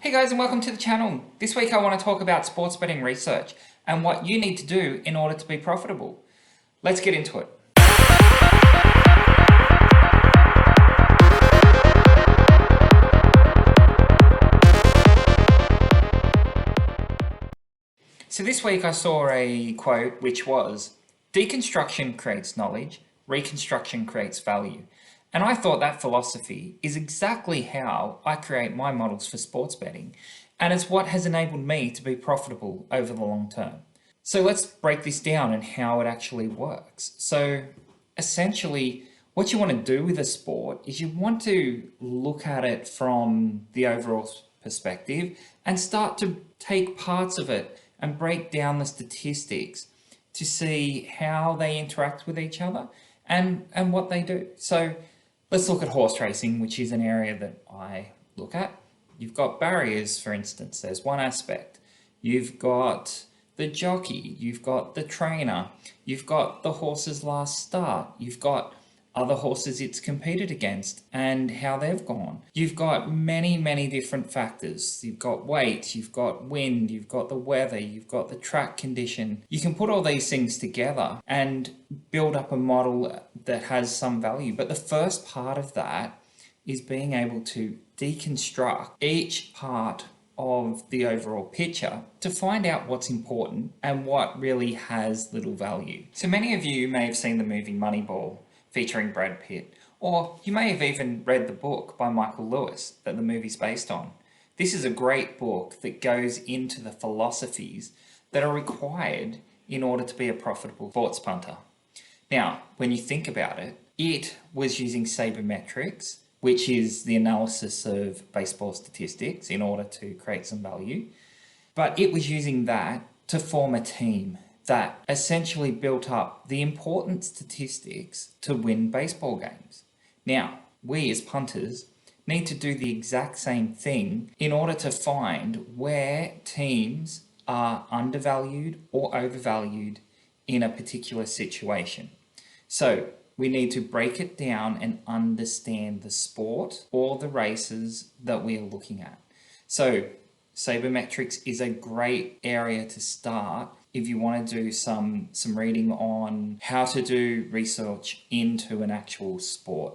Hey guys, and welcome to the channel. This week I want to talk about sports betting research and what you need to do in order to be profitable. Let's get into it. So this week I saw a quote which was, "Deconstruction creates knowledge, reconstruction creates value." And I thought that philosophy is exactly how I create my models for sports betting, and it's what has enabled me to be profitable over the long term. So let's break this down and how it actually works. So essentially, what you want to do with a sport is you want to look at it from the overall perspective and start to take parts of it and break down the statistics to see how they interact with each other and what they do. So let's look at horse racing, which is an area that I look at. You've got barriers, for instance, there's one aspect. You've got the jockey, you've got the trainer, you've got the horse's last start, you've got other horses it's competed against and how they've gone. You've got many different factors. You've got weight, you've got wind, you've got the weather, you've got the track condition. You can put all these things together and build up a model that has some value. But the first part of that is being able to deconstruct each part of the overall picture to find out what's important and what really has little value. So many of you may have seen the movie Moneyball featuring Brad Pitt, or you may have even read the book by Michael Lewis that the movie's based on. This is a great book that goes into the philosophies that are required in order to be a profitable sports punter. Now, when you think about it, it was using sabermetrics, which is the analysis of baseball statistics in order to create some value. But it was using that to form a team that essentially built up the important statistics to win baseball games. Now, we as punters need to do the exact same thing in order to find where teams are undervalued or overvalued in a particular situation. So we need to break it down and understand the sport or the races that we are looking at. So sabermetrics is a great area to start if you want to do some reading on how to do research into an actual sport.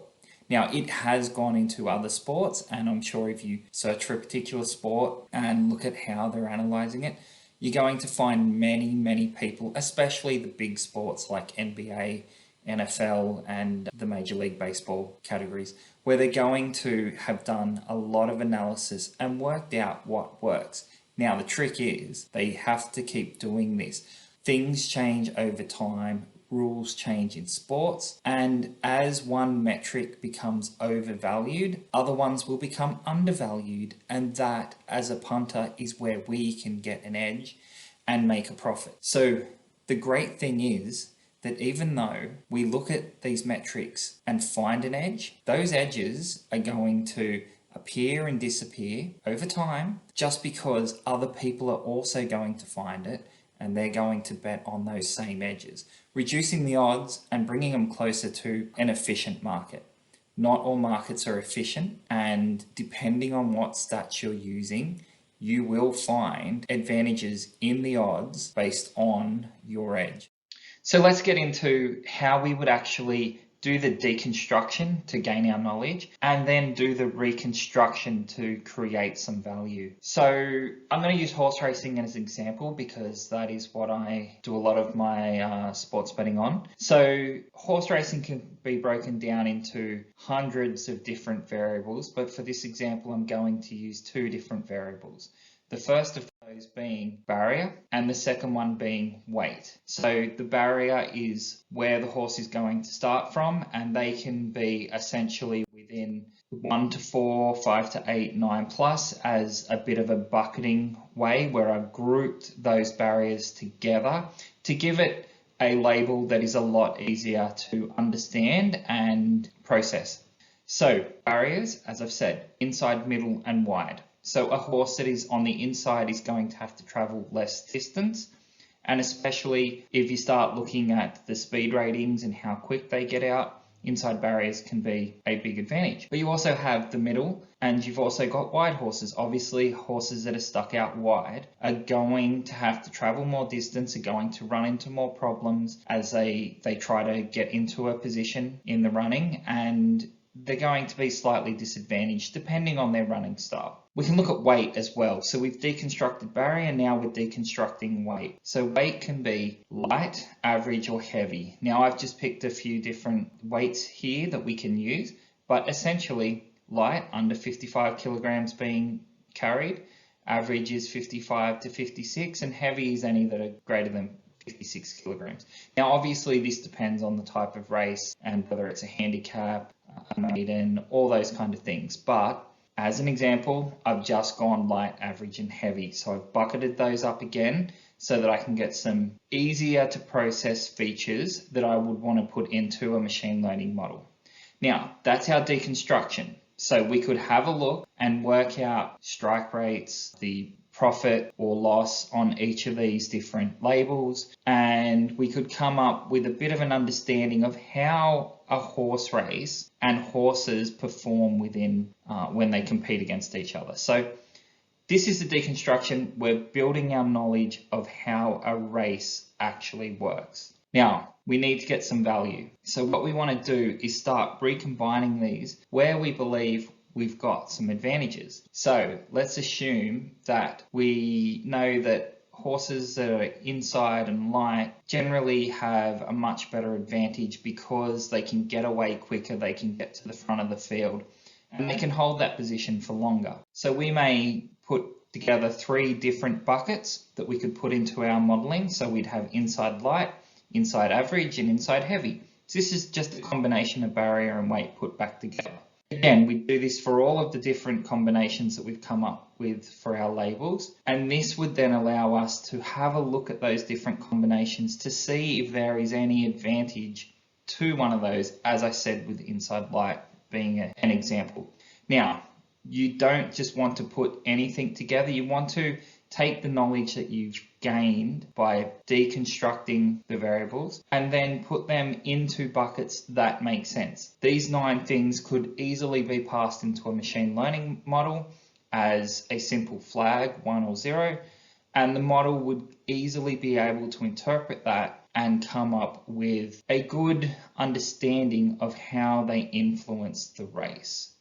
Now, it has gone into other sports, and I'm sure if you search for a particular sport and look at how they're analyzing it, you're going to find many people, especially the big sports like NBA, NFL, and the Major League Baseball categories, where they're going to have done a lot of analysis and worked out what works. Now, the trick is they have to keep doing this. Things change over time, rules change in sports, and as one metric becomes overvalued, other ones will become undervalued, and that, as a punter, is where we can get an edge and make a profit. So the great thing is that even though we look at these metrics and find an edge, those edges are going to appear and disappear over time just because other people are also going to find it and they're going to bet on those same edges, reducing the odds and bringing them closer to an efficient market. Not all markets are efficient, and depending on what stats you're using, you will find advantages in the odds based on your edge. So let's get into how we would actually do the deconstruction to gain our knowledge and then do the reconstruction to create some value. So I'm going to use horse racing as an example because that is what I do a lot of my sports betting on. So horse racing can be broken down into hundreds of different variables, but for this example I'm going to use two different variables. The first of those being barrier and the second one being weight. So the barrier is where the horse is going to start from, and they can be essentially within 1 to 4, 5 to 8, 9 plus as a bit of a bucketing way where I've grouped those barriers together to give it a label that is a lot easier to understand and process. So barriers, as I've said, inside, middle and wide. So a horse that is on the inside is going to have to travel less distance, and especially if you start looking at the speed ratings and how quick they get out, inside barriers can be a big advantage. But you also have the middle, and you've also got wide horses. Obviously, horses that are stuck out wide are going to have to travel more distance, are going to run into more problems as they try to get into a position in the running, and they're going to be slightly disadvantaged depending on their running style. We can look at weight as well. So we've deconstructed barrier, now we're deconstructing weight. So weight can be light, average, or heavy. Now I've just picked a few different weights here that we can use, but essentially light, under 55 kilograms being carried, average is 55 to 56, and heavy is any that are greater than 56 kilograms. Now obviously this depends on the type of race and whether it's a handicap, a maiden, all those kind of things. But as an example, I've just gone light, average, and heavy. So I've bucketed those up again so that I can get some easier to process features that I would want to put into a machine learning model. Now, that's our deconstruction. So we could have a look and work out strike rates, the profit or loss on each of these different labels, and we could come up with a bit of an understanding of how a horse race and horses perform within when they compete against each other. So this is the deconstruction. We're building our knowledge of how a race actually works. Now, we need to get some value. So what we want to do is start recombining these where we believe we've got some advantages. So let's assume that we know that horses that are inside and light generally have a much better advantage because they can get away quicker, they can get to the front of the field, and they can hold that position for longer. So we may put together 3 different buckets that we could put into our modeling. So we'd have inside light, inside average, and inside heavy. So this is just a combination of barrier and weight put back together. Again, we do this for all of the different combinations that we've come up with for our labels, and this would then allow us to have a look at those different combinations to see if there is any advantage to one of those, as I said with inside light being an example. Now, you don't just want to put anything together, you want to take the knowledge that you've gained by deconstructing the variables and then put them into buckets that make sense. These 9 things could easily be passed into a machine learning model as a simple flag, 1 or 0, and the model would easily be able to interpret that and come up with a good understanding of how they influence the race.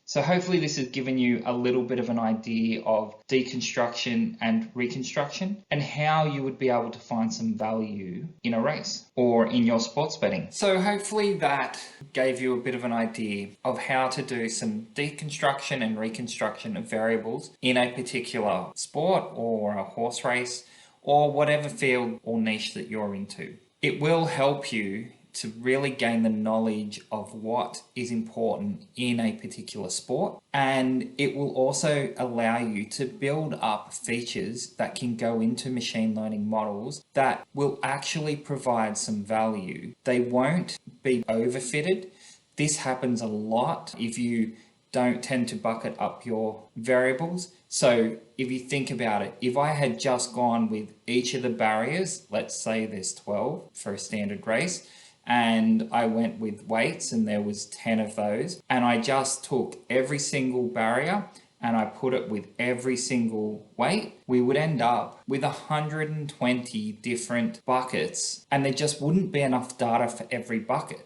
So hopefully this has given you a little bit of an idea of deconstruction and reconstruction and how you would be able to find some value in a race or in your sports betting. So hopefully that gave you a bit of an idea of how to do some deconstruction and reconstruction of variables in a particular sport or a horse race or whatever field or niche that you're into. It will help you to really gain the knowledge of what is important in a particular sport, and it will also allow you to build up features that can go into machine learning models that will actually provide some value. They won't be overfitted. This happens a lot if you don't tend to bucket up your variables. So if you think about it, if I had just gone with each of the barriers, let's say there's 12 for a standard race, and I went with weights and there was 10 of those, and I just took every single barrier and I put it with every single weight, we would end up with 120 different buckets, and there just wouldn't be enough data for every bucket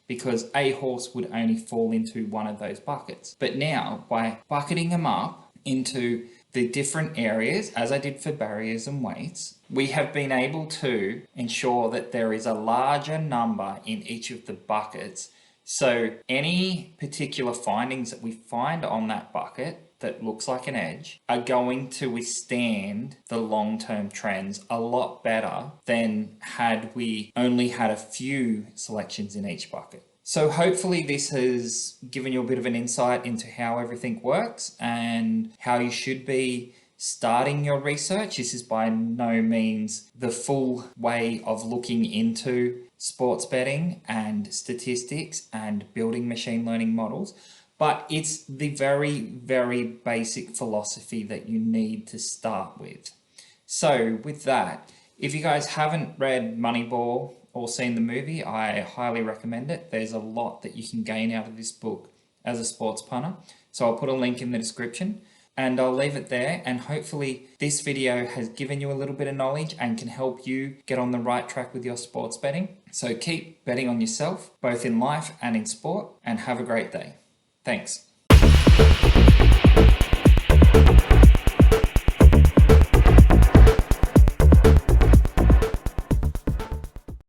because a horse would only fall into one of those buckets. But now, by bucketing them up into the different areas, as I did for barriers and weights, we have been able to ensure that there is a larger number in each of the buckets. So any particular findings that we find on that bucket that looks like an edge are going to withstand the long-term trends a lot better than had we only had a few selections in each bucket. So hopefully this has given you a bit of an insight into how everything works and how you should be starting your research. This is by no means the full way of looking into sports betting and statistics and building machine learning models, but it's the very, very basic philosophy that you need to start with. So with that, if you guys haven't read Moneyball or seen the movie, I highly recommend it. There's a lot that you can gain out of this book as a sports punter. So I'll put a link in the description. And I'll leave it there, and hopefully this video has given you a little bit of knowledge and can help you get on the right track with your sports betting. So keep betting on yourself, both in life and in sport, and have a great day. Thanks.